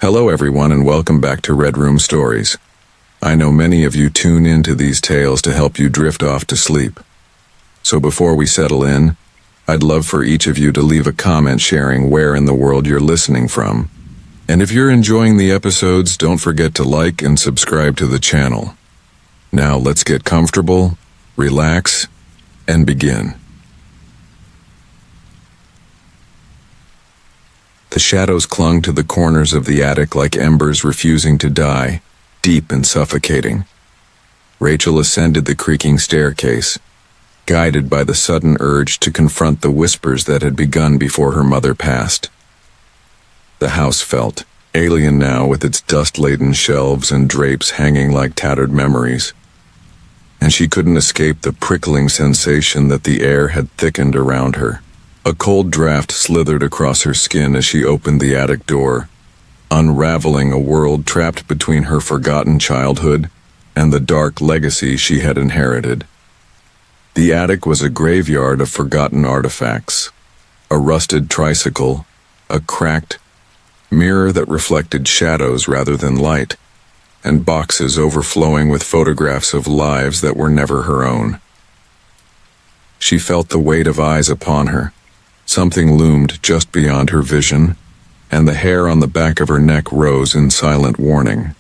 Hello everyone and welcome back to Red Room Stories. I know many of you tune into these tales to help you drift off to sleep. So before we settle in, I'd love for each of you to leave a comment sharing where in the world you're listening from. And if you're enjoying the episodes, don't forget to like and subscribe to the channel. Now let's get comfortable, relax, and begin. The shadows clung to the corners of the attic like embers refusing to die, deep and suffocating. Rachel ascended the creaking staircase, guided by the sudden urge to confront the whispers that had begun before her mother passed. The house felt alien now, with its dust-laden shelves and drapes hanging like tattered memories. And she couldn't escape the prickling sensation that the air had thickened around her. A cold draft slithered across her skin as she opened the attic door, unraveling a world trapped between her forgotten childhood and the dark legacy she had inherited. The attic was a graveyard of forgotten artifacts, a rusted tricycle, a cracked mirror that reflected shadows rather than light, and boxes overflowing with photographs of lives that were never her own. She felt the weight of eyes upon her. Something loomed just beyond her vision, and the hair on the back of her neck rose in silent warning.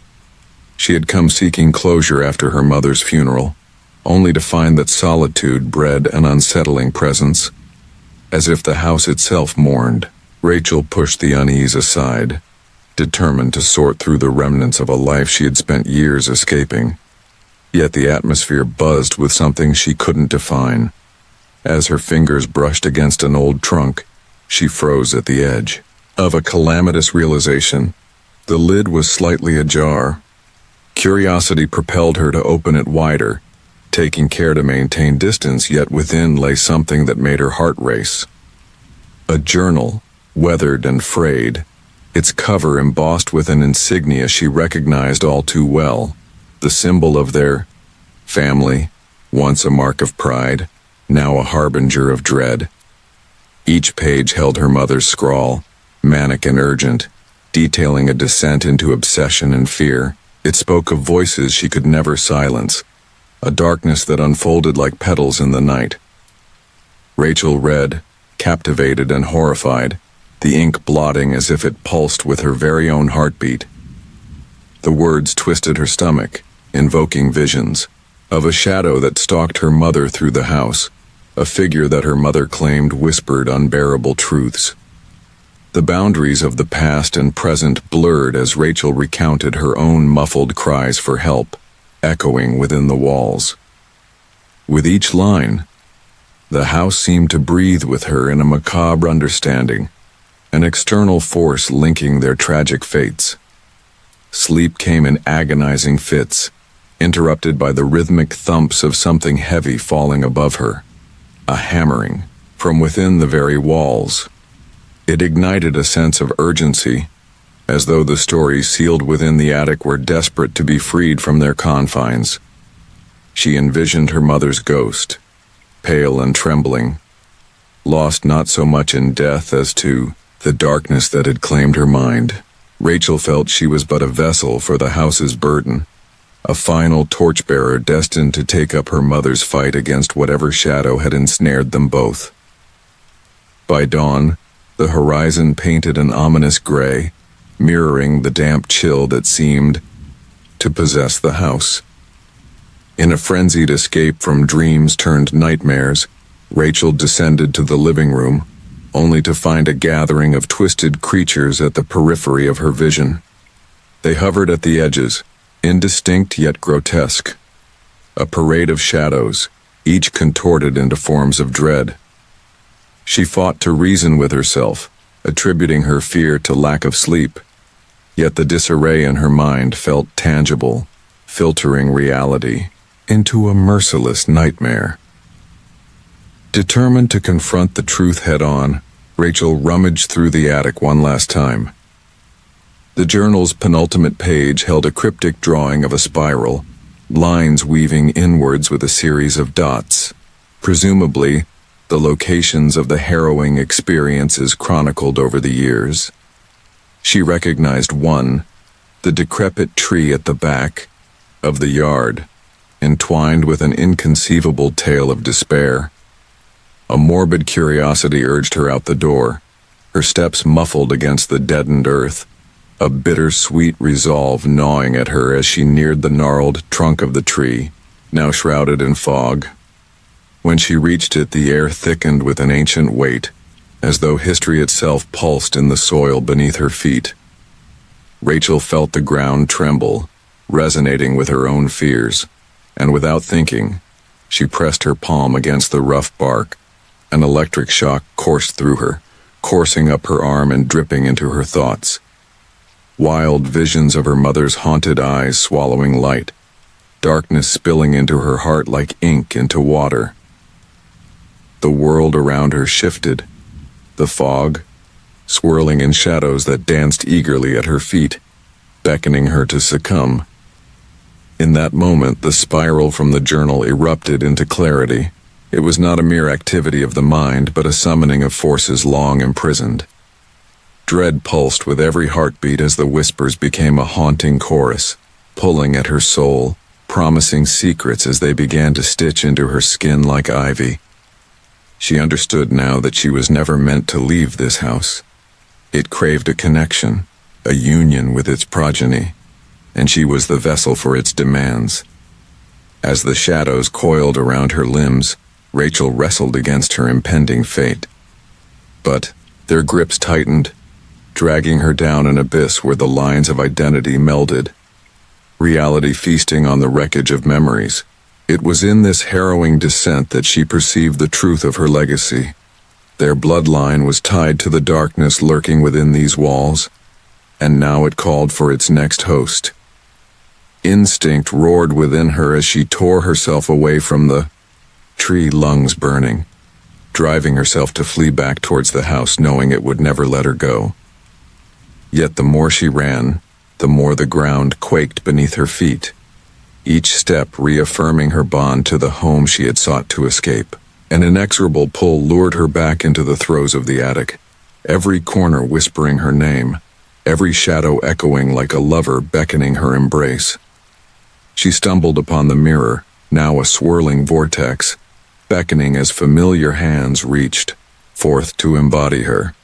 She had come seeking closure after her mother's funeral, only to find that solitude bred an unsettling presence. As if the house itself mourned, Rachel pushed the unease aside, determined to sort through the remnants of a life she had spent years escaping. Yet the atmosphere buzzed with something she couldn't define. As her fingers brushed against an old trunk, she froze at the edge of a calamitous realization. The lid was slightly ajar. Curiosity propelled her to open it wider, taking care to maintain distance, yet within lay something that made her heart race. A journal, weathered and frayed, its cover embossed with an insignia she recognized all too well, the symbol of their family, once a mark of pride, now a harbinger of dread. Each page held her mother's scrawl, manic and urgent, detailing a descent into obsession and fear. It spoke of voices she could never silence, a darkness that unfolded like petals in the night. Rachel read, captivated and horrified, the ink blotting as if it pulsed with her very own heartbeat. The words twisted her stomach, invoking visions of a shadow that stalked her mother through the house, a figure that her mother claimed whispered unbearable truths. The boundaries of the past and present blurred as Rachel recounted her own muffled cries for help, echoing within the walls. With each line, the house seemed to breathe with her in a macabre understanding, an external force linking their tragic fates. Sleep came in agonizing fits, interrupted by the rhythmic thumps of something heavy falling above her, a hammering from within the very walls. It ignited a sense of urgency, as though the stories sealed within the attic were desperate to be freed from their confines. She envisioned her mother's ghost, pale and trembling, lost not so much in death as to the darkness that had claimed her mind. Rachel felt she was but a vessel for the house's burden, a final torchbearer destined to take up her mother's fight against whatever shadow had ensnared them both. By dawn, the horizon painted an ominous gray, mirroring the damp chill that seemed to possess the house. In a frenzied escape from dreams turned nightmares, Rachel descended to the living room, only to find a gathering of twisted creatures at the periphery of her vision. They hovered at the edges, indistinct yet grotesque, a parade of shadows, each contorted into forms of dread. She fought to reason with herself, attributing her fear to lack of sleep, yet the disarray in her mind felt tangible, filtering reality into a merciless nightmare. Determined to confront the truth head-on, Rachel rummaged through the attic one last time. The journal's penultimate page held a cryptic drawing of a spiral, lines weaving inwards with a series of dots, presumably the locations of the harrowing experiences chronicled over the years. She recognized one, the decrepit tree at the back of the yard, entwined with an inconceivable tale of despair. A morbid curiosity urged her out the door, her steps muffled against the deadened earth, a bittersweet resolve gnawing at her as she neared the gnarled trunk of the tree, now shrouded in fog. When she reached it, the air thickened with an ancient weight, as though history itself pulsed in the soil beneath her feet. Rachel felt the ground tremble, resonating with her own fears, and without thinking, she pressed her palm against the rough bark. An electric shock coursed through her, coursing up her arm and dripping into her thoughts. Wild visions of her mother's haunted eyes swallowing light, darkness spilling into her heart like ink into water. The world around her shifted, the fog, swirling in shadows that danced eagerly at her feet, beckoning her to succumb. In that moment, the spiral from the journal erupted into clarity. It was not a mere activity of the mind, but a summoning of forces long imprisoned. Dread pulsed with every heartbeat as the whispers became a haunting chorus, pulling at her soul, promising secrets as they began to stitch into her skin like ivy. She understood now that she was never meant to leave this house. It craved a connection, a union with its progeny, and she was the vessel for its demands. As the shadows coiled around her limbs, Rachel wrestled against her impending fate. But their grips tightened, dragging her down an abyss where the lines of identity melded, reality feasting on the wreckage of memories. It was in this harrowing descent that she perceived the truth of her legacy. Their bloodline was tied to the darkness lurking within these walls, and now it called for its next host. Instinct roared within her as she tore herself away from the tree, lungs burning, driving herself to flee back towards the house, knowing it would never let her go. Yet the more she ran, the more the ground quaked beneath her feet, each step reaffirming her bond to the home she had sought to escape. An inexorable pull lured her back into the throes of the attic, every corner whispering her name, every shadow echoing like a lover beckoning her embrace. She stumbled upon the mirror, now a swirling vortex, beckoning as familiar hands reached forth to embody her.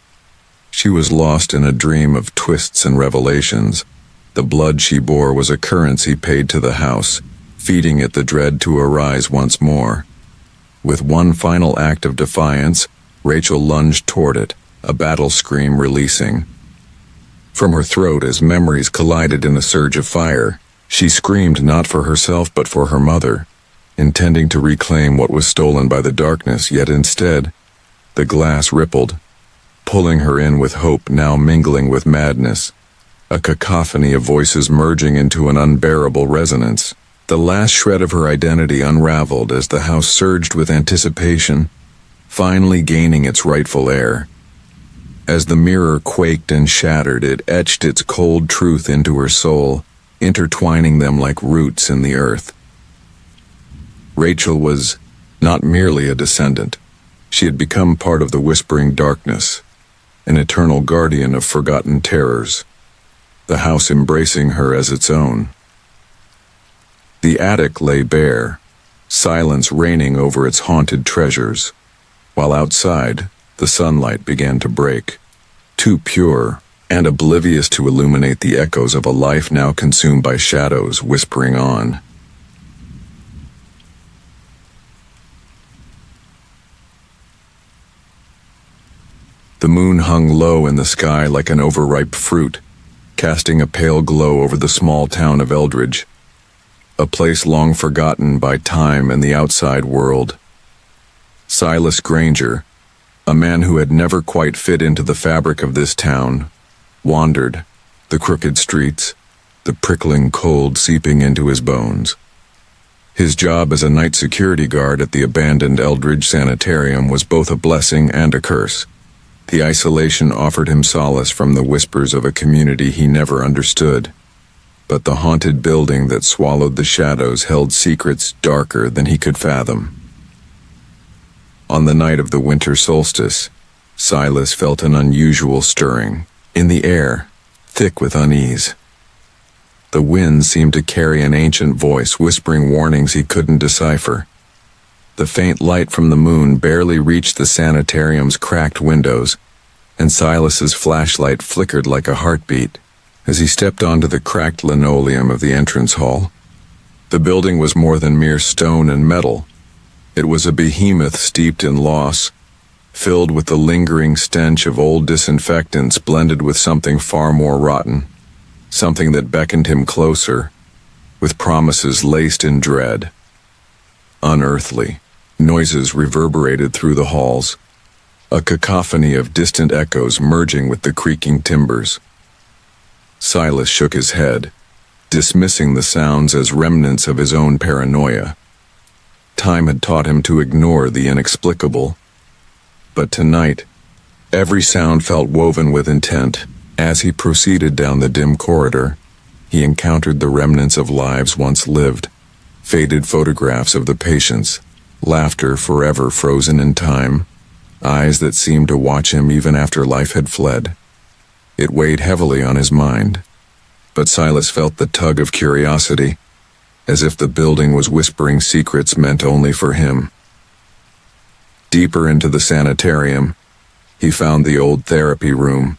She was lost in a dream of twists and revelations. The blood she bore was a currency paid to the house, feeding it the dread to arise once more. With one final act of defiance, Rachel lunged toward it, a battle scream releasing from her throat as memories collided in a surge of fire. She screamed not for herself but for her mother, intending to reclaim what was stolen by the darkness, yet instead, the glass rippled, pulling her in with hope now mingling with madness, a cacophony of voices merging into an unbearable resonance. The last shred of her identity unraveled as the house surged with anticipation, finally gaining its rightful heir. As the mirror quaked and shattered, it etched its cold truth into her soul, intertwining them like roots in the earth. Rachel was not merely a descendant. She had become part of the whispering darkness, an eternal guardian of forgotten terrors, the house embracing her as its own. The attic lay bare, silence reigning over its haunted treasures, while outside, the sunlight began to break, too pure and oblivious to illuminate the echoes of a life now consumed by shadows whispering on. The moon hung low in the sky like an overripe fruit, casting a pale glow over the small town of Eldridge, a place long forgotten by time and the outside world. Silas Granger, a man who had never quite fit into the fabric of this town, wandered the crooked streets, the prickling cold seeping into his bones. His job as a night security guard at the abandoned Eldridge Sanitarium was both a blessing and a curse. The isolation offered him solace from the whispers of a community he never understood, but the haunted building that swallowed the shadows held secrets darker than he could fathom. On the night of the winter solstice, Silas felt an unusual stirring in the air, thick with unease. The wind seemed to carry an ancient voice whispering warnings he couldn't decipher. The faint light from the moon barely reached the sanitarium's cracked windows, and Silas's flashlight flickered like a heartbeat as he stepped onto the cracked linoleum of the entrance hall. The building was more than mere stone and metal. It was a behemoth steeped in loss, filled with the lingering stench of old disinfectants blended with something far more rotten, something that beckoned him closer, with promises laced in dread. Unearthly noises reverberated through the halls, a cacophony of distant echoes merging with the creaking timbers. Silas shook his head, dismissing the sounds as remnants of his own paranoia. Time had taught him to ignore the inexplicable, but tonight, every sound felt woven with intent. As he proceeded down the dim corridor, he encountered the remnants of lives once lived, faded photographs of the patients, laughter forever frozen in time, eyes that seemed to watch him even after life had fled. It weighed heavily on his mind, but Silas felt the tug of curiosity, as if the building was whispering secrets meant only for him. Deeper into the sanitarium, he found the old therapy room,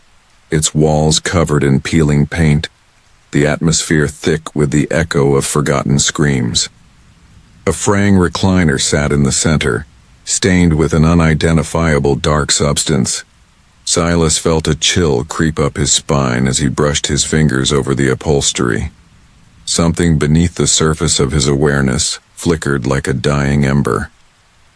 its walls covered in peeling paint, the atmosphere thick with the echo of forgotten screams. A fraying recliner sat in the center, stained with an unidentifiable dark substance. Silas felt a chill creep up his spine as he brushed his fingers over the upholstery. Something beneath the surface of his awareness flickered like a dying ember.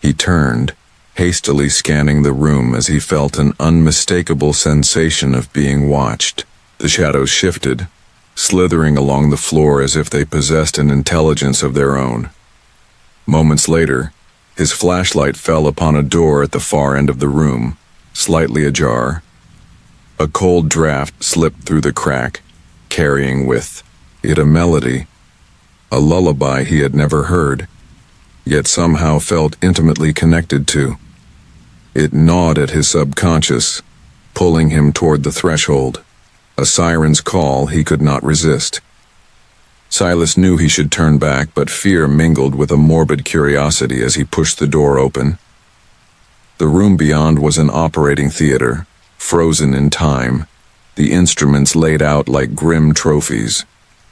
He turned, hastily scanning the room as he felt an unmistakable sensation of being watched. The shadows shifted, slithering along the floor as if they possessed an intelligence of their own. Moments later, his flashlight fell upon a door at the far end of the room, slightly ajar. A cold draft slipped through the crack, carrying with it a melody, a lullaby he had never heard, yet somehow felt intimately connected to. It gnawed at his subconscious, pulling him toward the threshold, a siren's call he could not resist. Silas knew he should turn back, but fear mingled with a morbid curiosity as he pushed the door open. The room beyond was an operating theater, frozen in time, the instruments laid out like grim trophies.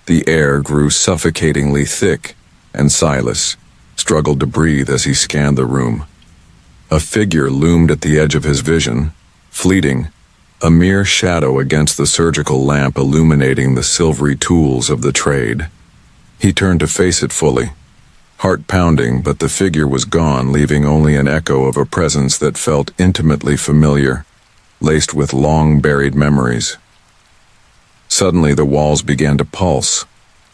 The air grew suffocatingly thick, and Silas struggled to breathe as he scanned the room. A figure loomed at the edge of his vision, fleeting, a mere shadow against the surgical lamp illuminating the silvery tools of the trade. He turned to face it fully, heart pounding, but the figure was gone, leaving only an echo of a presence that felt intimately familiar, laced with long-buried memories. Suddenly the walls began to pulse,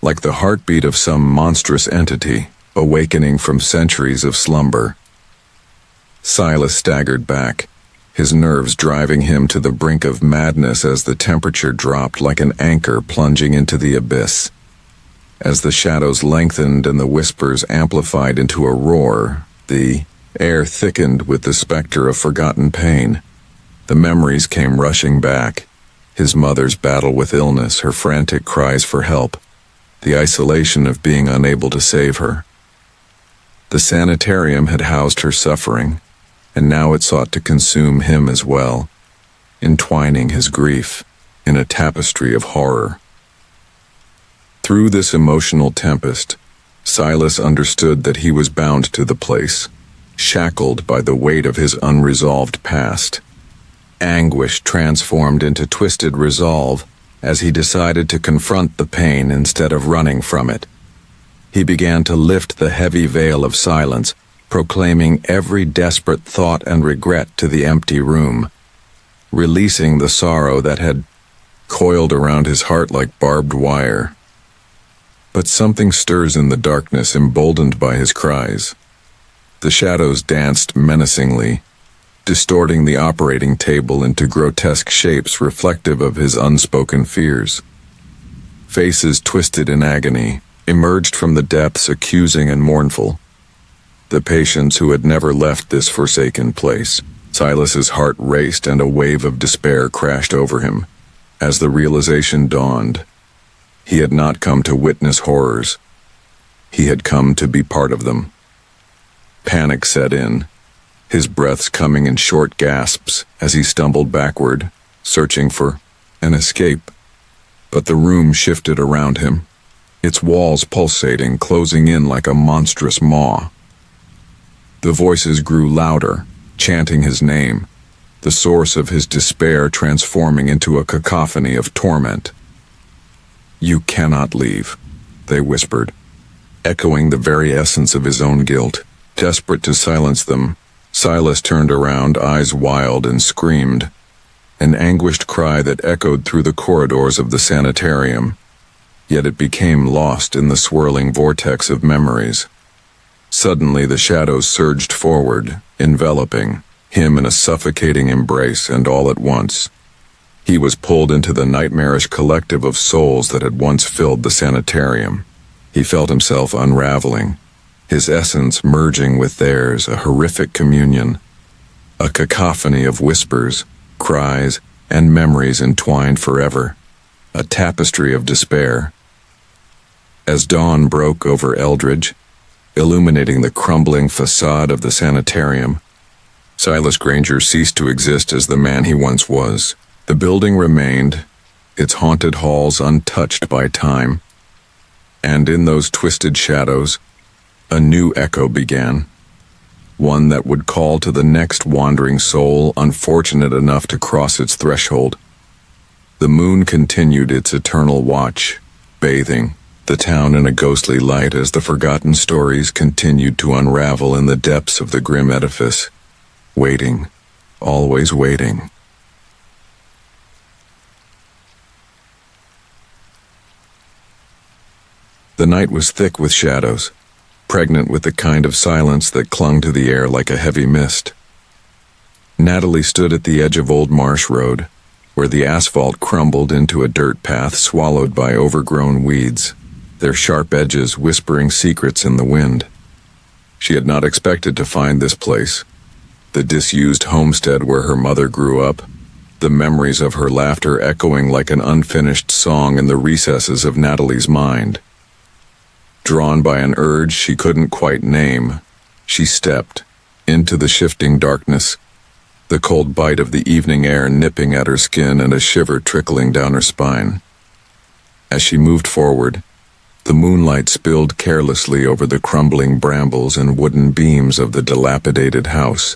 like the heartbeat of some monstrous entity, awakening from centuries of slumber. Silas staggered back, his nerves driving him to the brink of madness as the temperature dropped like an anchor plunging into the abyss. As the shadows lengthened and the whispers amplified into a roar, the air thickened with the specter of forgotten pain. The memories came rushing back. His mother's battle with illness, her frantic cries for help, the isolation of being unable to save her. The sanitarium had housed her suffering, and now it sought to consume him as well, entwining his grief in a tapestry of horror. Through this emotional tempest, Silas understood that he was bound to the place, shackled by the weight of his unresolved past. Anguish transformed into twisted resolve as he decided to confront the pain instead of running from it. He began to lift the heavy veil of silence, proclaiming every desperate thought and regret to the empty room, releasing the sorrow that had coiled around his heart like barbed wire. But something stirs in the darkness, emboldened by his cries. The shadows danced menacingly, distorting the operating table into grotesque shapes reflective of his unspoken fears. Faces twisted in agony emerged from the depths, accusing and mournful. The patients who had never left this forsaken place. Silas's heart raced and a wave of despair crashed over him. As the realization dawned, he had not come to witness horrors. He had come to be part of them. Panic set in, his breaths coming in short gasps as he stumbled backward, searching for an escape. But the room shifted around him, its walls pulsating, closing in like a monstrous maw. The voices grew louder, chanting his name, the source of his despair transforming into a cacophony of torment. "You cannot leave," they whispered, echoing the very essence of his own guilt. Desperate to silence them, Silas turned around, eyes wild, and screamed, an anguished cry that echoed through the corridors of the sanitarium, yet it became lost in the swirling vortex of memories. Suddenly the shadows surged forward, enveloping him in a suffocating embrace, and all at once, he was pulled into the nightmarish collective of souls that had once filled the sanitarium. He felt himself unraveling, his essence merging with theirs, a horrific communion, a cacophony of whispers, cries, and memories entwined forever, a tapestry of despair. As dawn broke over Eldridge, illuminating the crumbling facade of the sanitarium, Silas Granger ceased to exist as the man he once was. The building remained, its haunted halls untouched by time, and in those twisted shadows, a new echo began, one that would call to the next wandering soul unfortunate enough to cross its threshold. The moon continued its eternal watch, bathing the town in a ghostly light as the forgotten stories continued to unravel in the depths of the grim edifice, waiting, always waiting. The night was thick with shadows, pregnant with the kind of silence that clung to the air like a heavy mist. Natalie stood at the edge of Old Marsh Road, where the asphalt crumbled into a dirt path swallowed by overgrown weeds, their sharp edges whispering secrets in the wind. She had not expected to find this place, the disused homestead where her mother grew up, the memories of her laughter echoing like an unfinished song in the recesses of Natalie's mind. Drawn by an urge she couldn't quite name, she stepped into the shifting darkness, the cold bite of the evening air nipping at her skin and a shiver trickling down her spine. As she moved forward, the moonlight spilled carelessly over the crumbling brambles and wooden beams of the dilapidated house,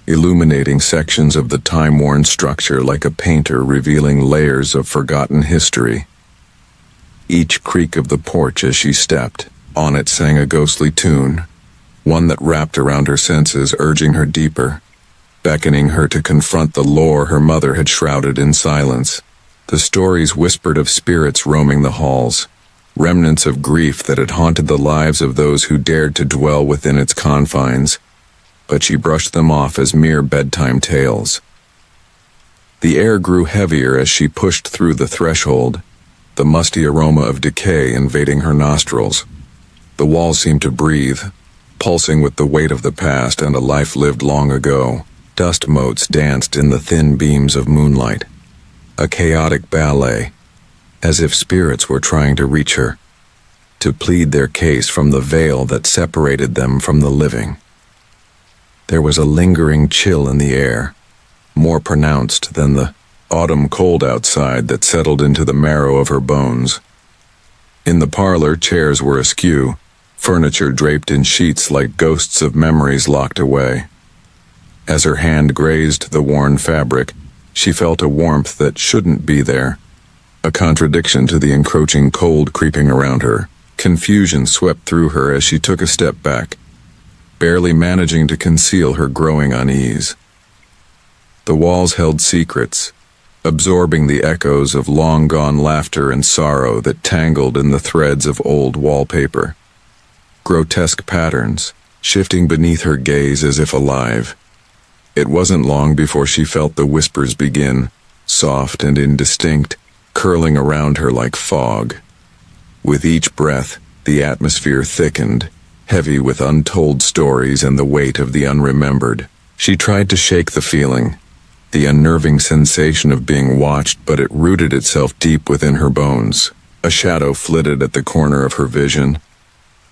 illuminating sections of the time-worn structure like a painter revealing layers of forgotten history. Each creak of the porch as she stepped on it sang a ghostly tune, one that wrapped around her senses, urging her deeper, beckoning her to confront the lore her mother had shrouded in silence. The stories whispered of spirits roaming the halls, remnants of grief that had haunted the lives of those who dared to dwell within its confines, but she brushed them off as mere bedtime tales. The air grew heavier as she pushed through the threshold, the musty aroma of decay invading her nostrils. The walls seemed to breathe, pulsing with the weight of the past and a life lived long ago. Dust motes danced in the thin beams of moonlight, a chaotic ballet, as if spirits were trying to reach her, to plead their case from the veil that separated them from the living. There was a lingering chill in the air, more pronounced than the autumn cold outside that settled into the marrow of her bones. In the parlor, chairs were askew, furniture draped in sheets like ghosts of memories locked away. As her hand grazed the worn fabric, she felt a warmth that shouldn't be there, a contradiction to the encroaching cold creeping around her. Confusion swept through her as she took a step back, barely managing to conceal her growing unease. The walls held secrets, absorbing the echoes of long-gone laughter and sorrow that tangled in the threads of old wallpaper. Grotesque patterns, shifting beneath her gaze as if alive. It wasn't long before she felt the whispers begin, soft and indistinct, curling around her like fog. With each breath, the atmosphere thickened, heavy with untold stories and the weight of the unremembered. She tried to shake the feeling, the unnerving sensation of being watched, but it rooted itself deep within her bones. A shadow flitted at the corner of her vision,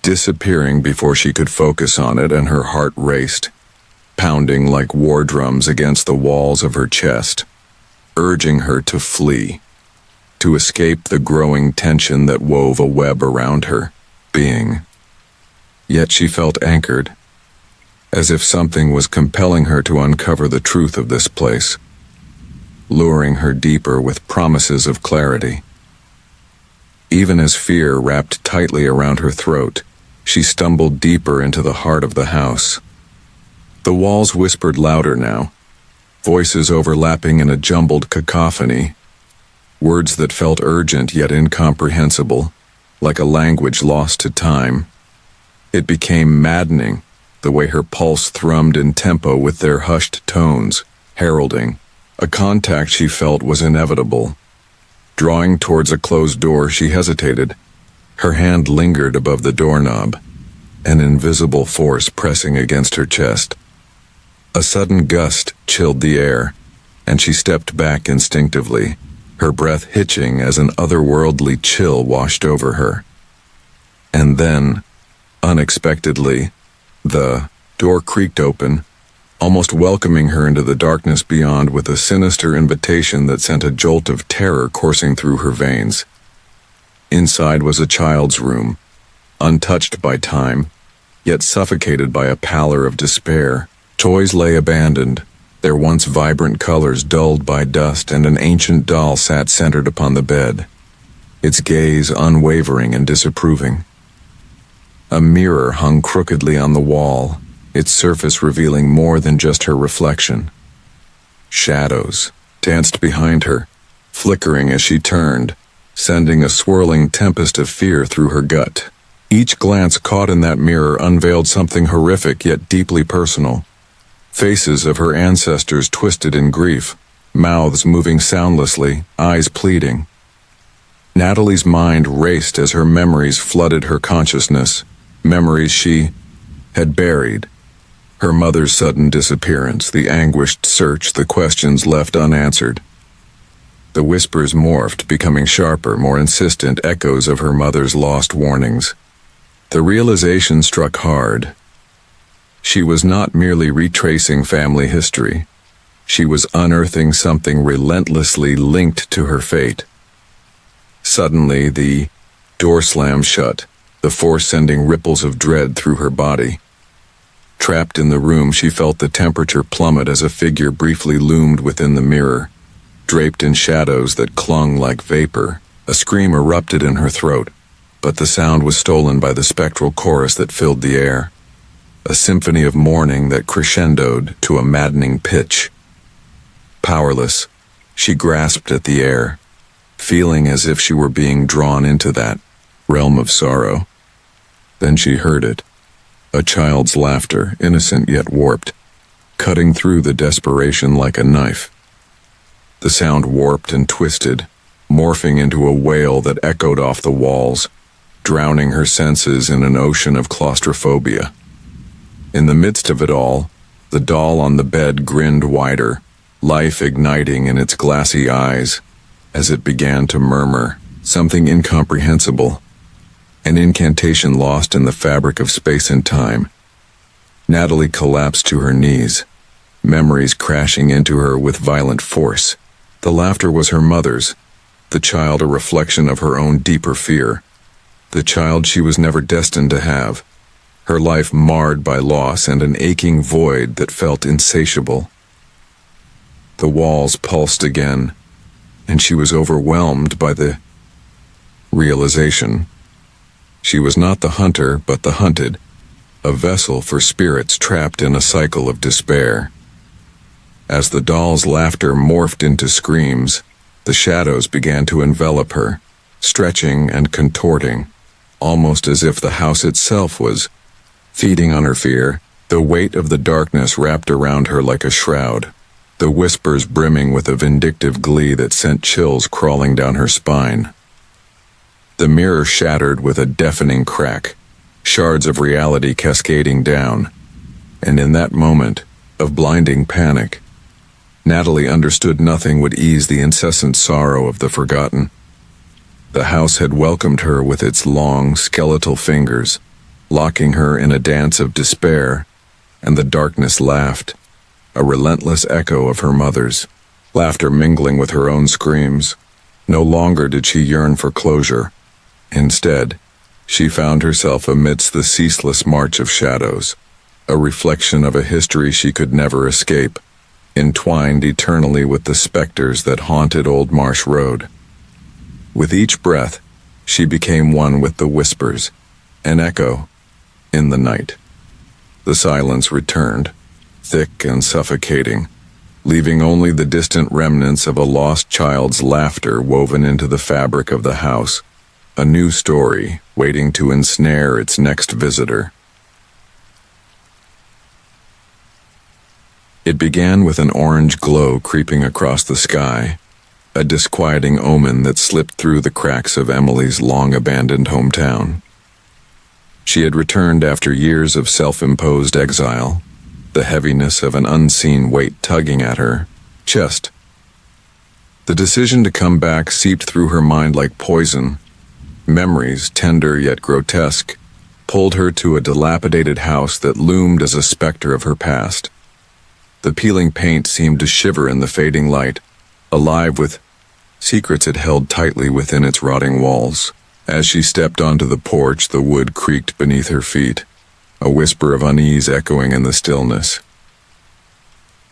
disappearing before she could focus on it, and her heart raced, pounding like war drums against the walls of her chest, urging her to flee, to escape the growing tension that wove a web around her being. Yet she felt anchored, as if something was compelling her to uncover the truth of this place, luring her deeper with promises of clarity. Even as fear wrapped tightly around her throat, she stumbled deeper into the heart of the house. The walls whispered louder now, voices overlapping in a jumbled cacophony, words that felt urgent yet incomprehensible, like a language lost to time. It became maddening, the way her pulse thrummed in tempo with their hushed tones, heralding a contact she felt was inevitable. Drawing towards a closed door, she hesitated. Her hand lingered above the doorknob, an invisible force pressing against her chest. A sudden gust chilled the air, and she stepped back instinctively, her breath hitching as an otherworldly chill washed over her. And then, unexpectedly, the door creaked open, almost welcoming her into the darkness beyond with a sinister invitation that sent a jolt of terror coursing through her veins. Inside was a child's room, untouched by time, yet suffocated by a pallor of despair. Toys lay abandoned, their once vibrant colors dulled by dust, and an ancient doll sat centered upon the bed, its gaze unwavering and disapproving. A mirror hung crookedly on the wall, its surface revealing more than just her reflection. Shadows danced behind her, flickering as she turned, sending a swirling tempest of fear through her gut. Each glance caught in that mirror unveiled something horrific yet deeply personal. Faces of her ancestors twisted in grief, mouths moving soundlessly, eyes pleading. Natalie's mind raced as her memories flooded her consciousness, memories she had buried. Her mother's sudden disappearance, the anguished search, the questions left unanswered. The whispers morphed, becoming sharper, more insistent echoes of her mother's lost warnings. The realization struck hard. She was not merely retracing family history. She was unearthing something relentlessly linked to her fate. Suddenly, the door slammed shut, the force sending ripples of dread through her body. Trapped in the room, she felt the temperature plummet as a figure briefly loomed within the mirror, draped in shadows that clung like vapor. A scream erupted in her throat, but the sound was stolen by the spectral chorus that filled the air, a symphony of mourning that crescendoed to a maddening pitch. Powerless, she grasped at the air, feeling as if she were being drawn into that realm of sorrow. Then she heard it. A child's laughter, innocent yet warped, cutting through the desperation like a knife. The sound warped and twisted, morphing into a wail that echoed off the walls, drowning her senses in an ocean of claustrophobia. In the midst of it all, the doll on the bed grinned wider, life igniting in its glassy eyes, as it began to murmur, something incomprehensible. An incantation lost in the fabric of space and time. Natalie collapsed to her knees, memories crashing into her with violent force. The laughter was her mother's, the child a reflection of her own deeper fear, the child she was never destined to have, her life marred by loss and an aching void that felt insatiable. The walls pulsed again, and she was overwhelmed by the realization. She was not the hunter, but the hunted, a vessel for spirits trapped in a cycle of despair. As the doll's laughter morphed into screams, the shadows began to envelop her, stretching and contorting, almost as if the house itself was feeding on her fear. The weight of the darkness wrapped around her like a shroud, the whispers brimming with a vindictive glee that sent chills crawling down her spine. The mirror shattered with a deafening crack, shards of reality cascading down, and in that moment of blinding panic, Natalie understood nothing would ease the incessant sorrow of the forgotten. The house had welcomed her with its long, skeletal fingers, locking her in a dance of despair, and the darkness laughed, a relentless echo of her mother's, laughter mingling with her own screams. No longer did she yearn for closure. Instead, she found herself amidst the ceaseless march of shadows, a reflection of a history she could never escape, entwined eternally with the specters that haunted Old Marsh Road. With each breath, she became one with the whispers, an echo, in the night. The silence returned, thick and suffocating, leaving only the distant remnants of a lost child's laughter woven into the fabric of the house, a new story waiting to ensnare its next visitor. It began with an orange glow creeping across the sky, a disquieting omen that slipped through the cracks of Emily's long-abandoned hometown. She had returned after years of self-imposed exile, the heaviness of an unseen weight tugging at her chest. The decision to come back seeped through her mind like poison. Memories, tender yet grotesque, pulled her to a dilapidated house that loomed as a specter of her past. The peeling paint seemed to shiver in the fading light, alive with secrets it held tightly within its rotting walls. As she stepped onto the porch, the wood creaked beneath her feet, a whisper of unease echoing in the stillness.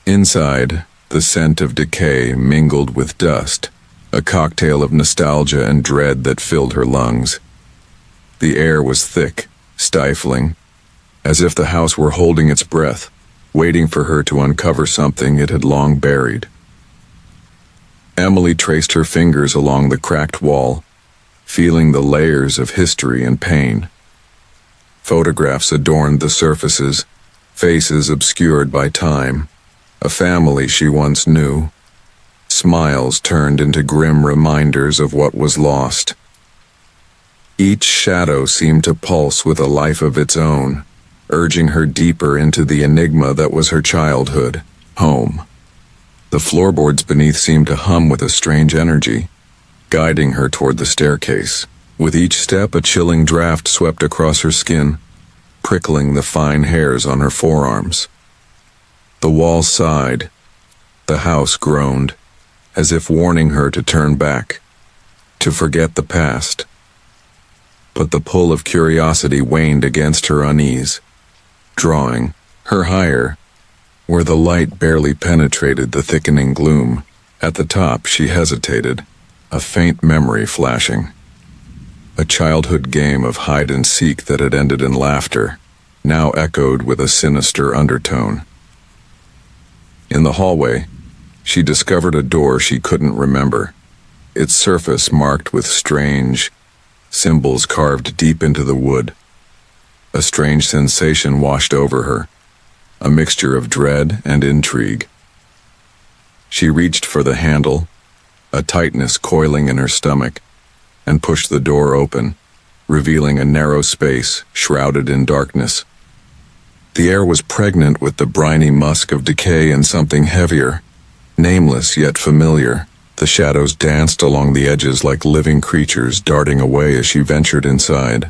Inside, the scent of decay mingled with dust, a cocktail of nostalgia and dread that filled her lungs. The air was thick, stifling, as if the house were holding its breath, waiting for her to uncover something it had long buried. Emily traced her fingers along the cracked wall, feeling the layers of history and pain. Photographs adorned the surfaces, faces obscured by time, a family she once knew. Smiles turned into grim reminders of what was lost. Each shadow seemed to pulse with a life of its own, urging her deeper into the enigma that was her childhood, home. The floorboards beneath seemed to hum with a strange energy, guiding her toward the staircase. With each step, a chilling draft swept across her skin, prickling the fine hairs on her forearms. The walls sighed. The house groaned, as if warning her to turn back, to forget the past. But the pull of curiosity waned against her unease, drawing her higher, where the light barely penetrated the thickening gloom. At the top, she hesitated, a faint memory flashing. A childhood game of hide-and-seek that had ended in laughter, now echoed with a sinister undertone. In the hallway, she discovered a door she couldn't remember, its surface marked with strange symbols carved deep into the wood. A strange sensation washed over her, a mixture of dread and intrigue. She reached for the handle, a tightness coiling in her stomach, and pushed the door open, revealing a narrow space shrouded in darkness. The air was pregnant with the briny musk of decay and something heavier, nameless yet familiar. The shadows danced along the edges like living creatures darting away as she ventured inside.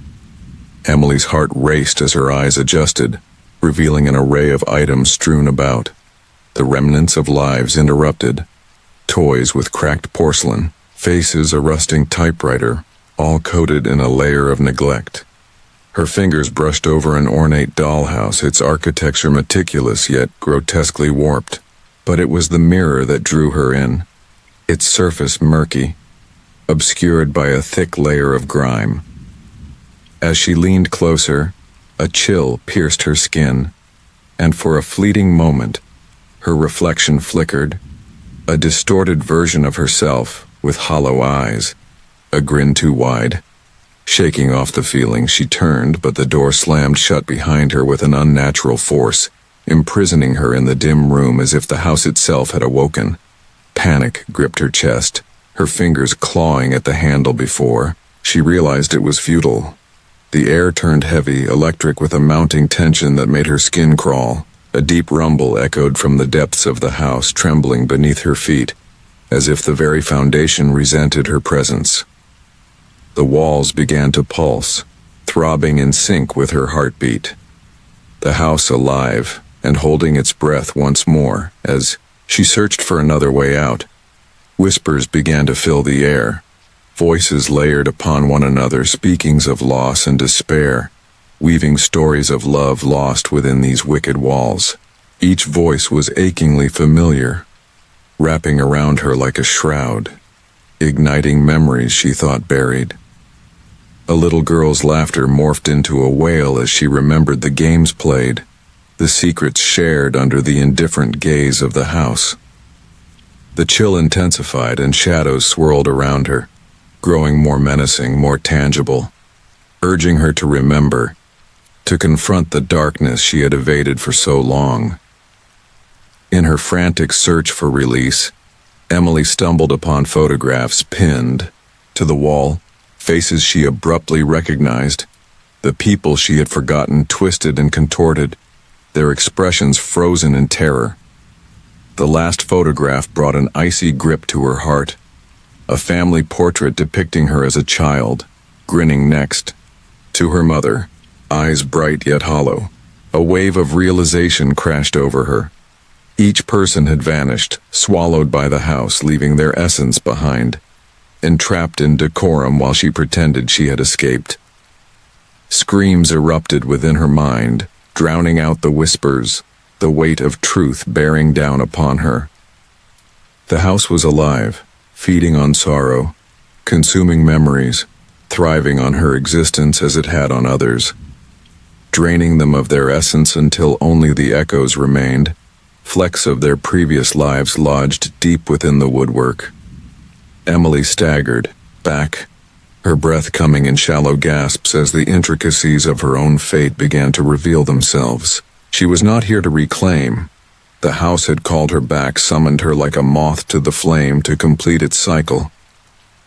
Emily's heart raced as her eyes adjusted, revealing an array of items strewn about, the remnants of lives interrupted, toys with cracked porcelain, faces a rusting typewriter, all coated in a layer of neglect. Her fingers brushed over an ornate dollhouse, its architecture meticulous yet grotesquely warped. But it was the mirror that drew her in, its surface murky, obscured by a thick layer of grime. As she leaned closer, a chill pierced her skin, and for a fleeting moment, her reflection flickered, a distorted version of herself with hollow eyes, a grin too wide. Shaking off the feeling, she turned, but the door slammed shut behind her with an unnatural force, imprisoning her in the dim room as if the house itself had awoken. Panic gripped her chest, her fingers clawing at the handle before she realized it was futile. The air turned heavy, electric with a mounting tension that made her skin crawl. A deep rumble echoed from the depths of the house, trembling beneath her feet, as if the very foundation resented her presence. The walls began to pulse, throbbing in sync with her heartbeat. The house alive and holding its breath once more as she searched for another way out. Whispers began to fill the air, voices layered upon one another, speakings of loss and despair, weaving stories of love lost within these wicked walls. Each voice was achingly familiar, wrapping around her like a shroud, igniting memories she thought buried. A little girl's laughter morphed into a wail as she remembered the games played, the secrets shared under the indifferent gaze of the house. The chill intensified and shadows swirled around her, growing more menacing, more tangible, urging her to remember, to confront the darkness she had evaded for so long. In her frantic search for release, Emily stumbled upon photographs pinned to the wall, faces she abruptly recognized, the people she had forgotten twisted and contorted, their expressions frozen in terror. The last photograph brought an icy grip to her heart, a family portrait depicting her as a child, grinning next to her mother, eyes bright yet hollow. A wave of realization crashed over her. Each person had vanished, swallowed by the house, leaving their essence behind, entrapped in decorum while she pretended she had escaped. Screams erupted within her mind, drowning out the whispers, the weight of truth bearing down upon her. The house was alive, feeding on sorrow, consuming memories, thriving on her existence as it had on others, draining them of their essence until only the echoes remained, flecks of their previous lives lodged deep within the woodwork. Emily staggered back, her breath coming in shallow gasps as the intricacies of her own fate began to reveal themselves. She was not here to reclaim. The house had called her back, summoned her like a moth to the flame to complete its cycle.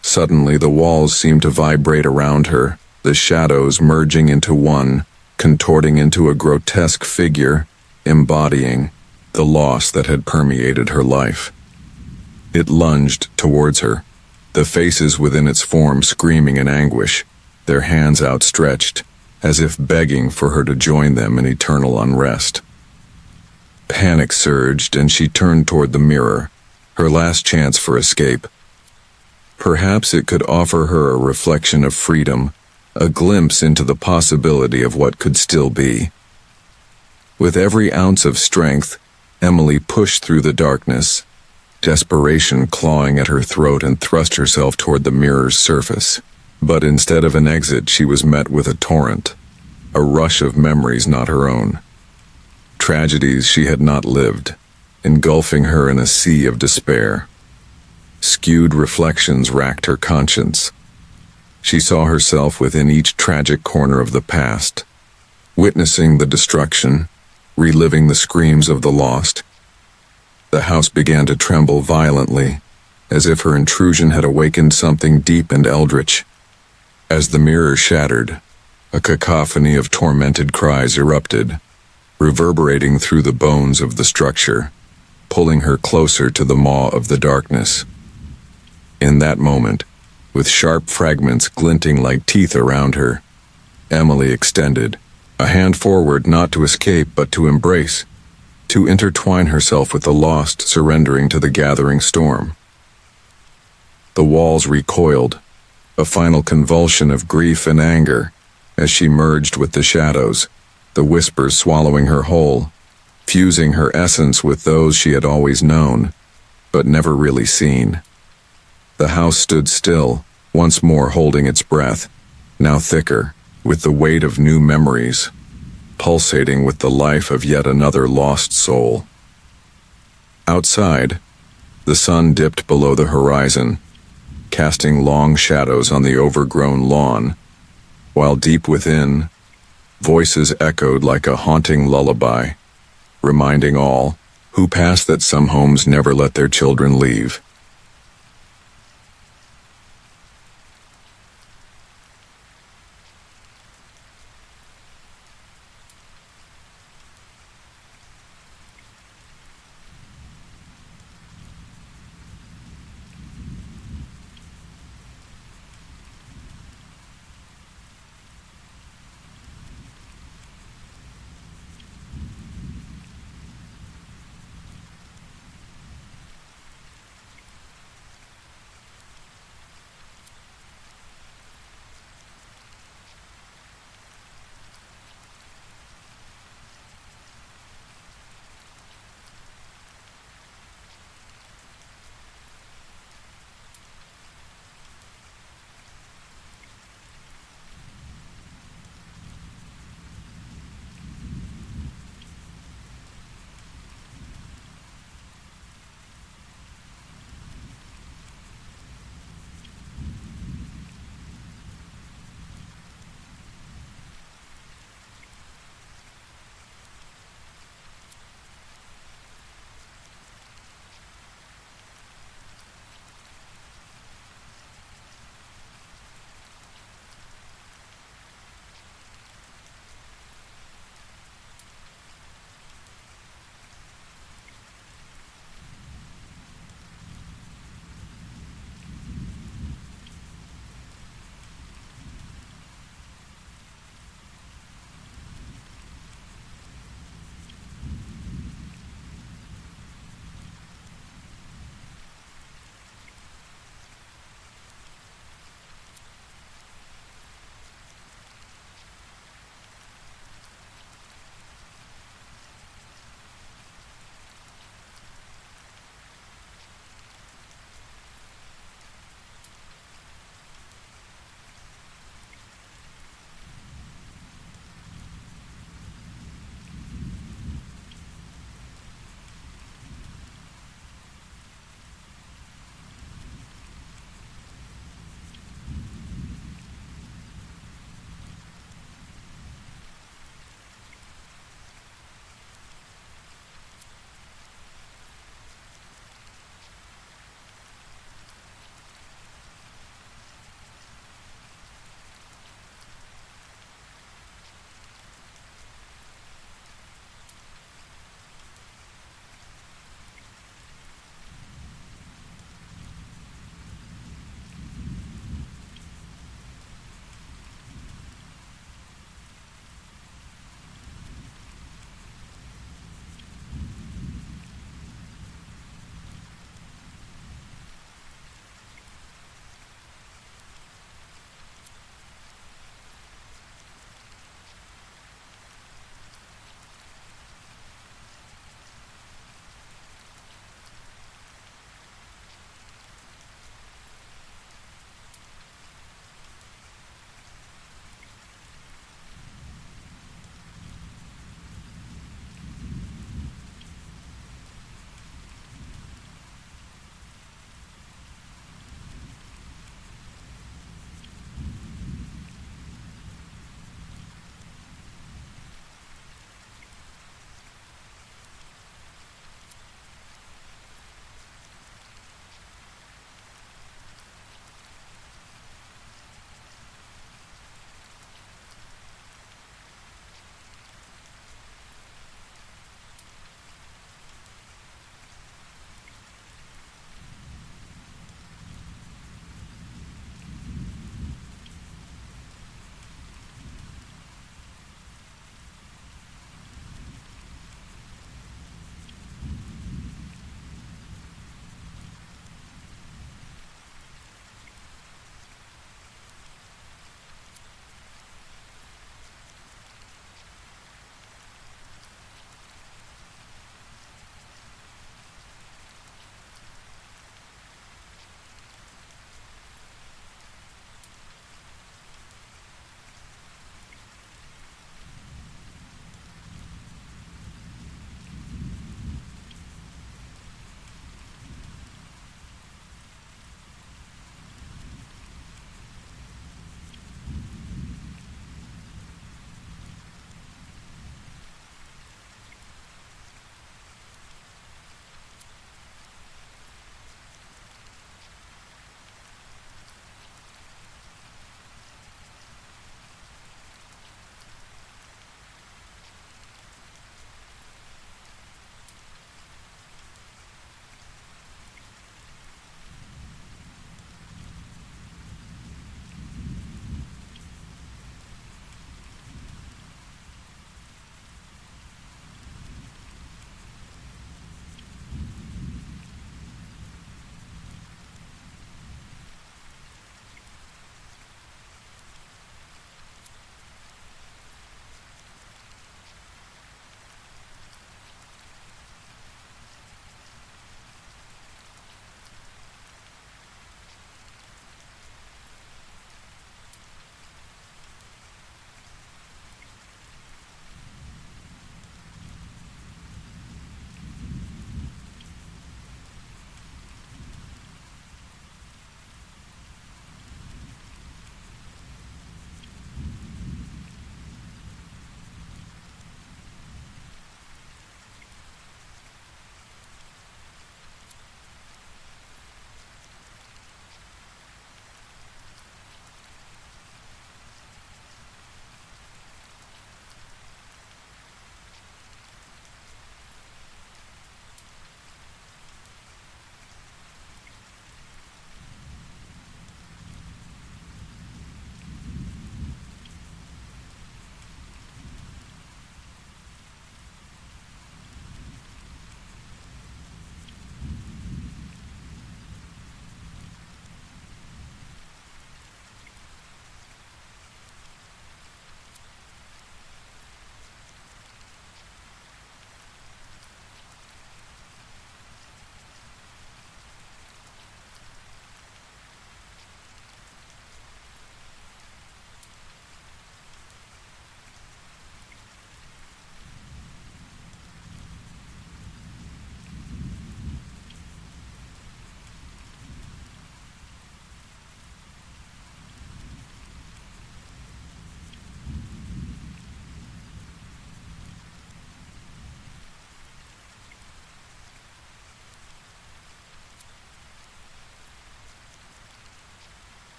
Suddenly the walls seemed to vibrate around her, the shadows merging into one, contorting into a grotesque figure, embodying the loss that had permeated her life. It lunged towards her, the faces within its form screaming in anguish, their hands outstretched, as if begging for her to join them in eternal unrest. Panic surged and she turned toward the mirror, her last chance for escape. Perhaps it could offer her a reflection of freedom, a glimpse into the possibility of what could still be. With every ounce of strength, Emily pushed through the darkness, desperation clawing at her throat, and thrust herself toward the mirror's surface. But instead of an exit, she was met with a torrent, a rush of memories not her own. Tragedies she had not lived, engulfing her in a sea of despair. Skewed reflections racked her conscience. She saw herself within each tragic corner of the past, witnessing the destruction, reliving the screams of the lost. The house began to tremble violently, as if her intrusion had awakened something deep and eldritch. As the mirror shattered, a cacophony of tormented cries erupted, reverberating through the bones of the structure, pulling her closer to the maw of the darkness. In that moment, with sharp fragments glinting like teeth around her, Emily extended, a hand forward, not to escape but to embrace, to intertwine herself with the lost, surrendering to the gathering storm. The walls recoiled, a final convulsion of grief and anger, as she merged with the shadows, the whispers swallowing her whole, fusing her essence with those she had always known, but never really seen. The house stood still, once more holding its breath, now thicker, with the weight of new memories, pulsating with the life of yet another lost soul. Outside, the sun dipped below the horizon, casting long shadows on the overgrown lawn, while deep within, voices echoed like a haunting lullaby, reminding all who pass that some homes never let their children leave.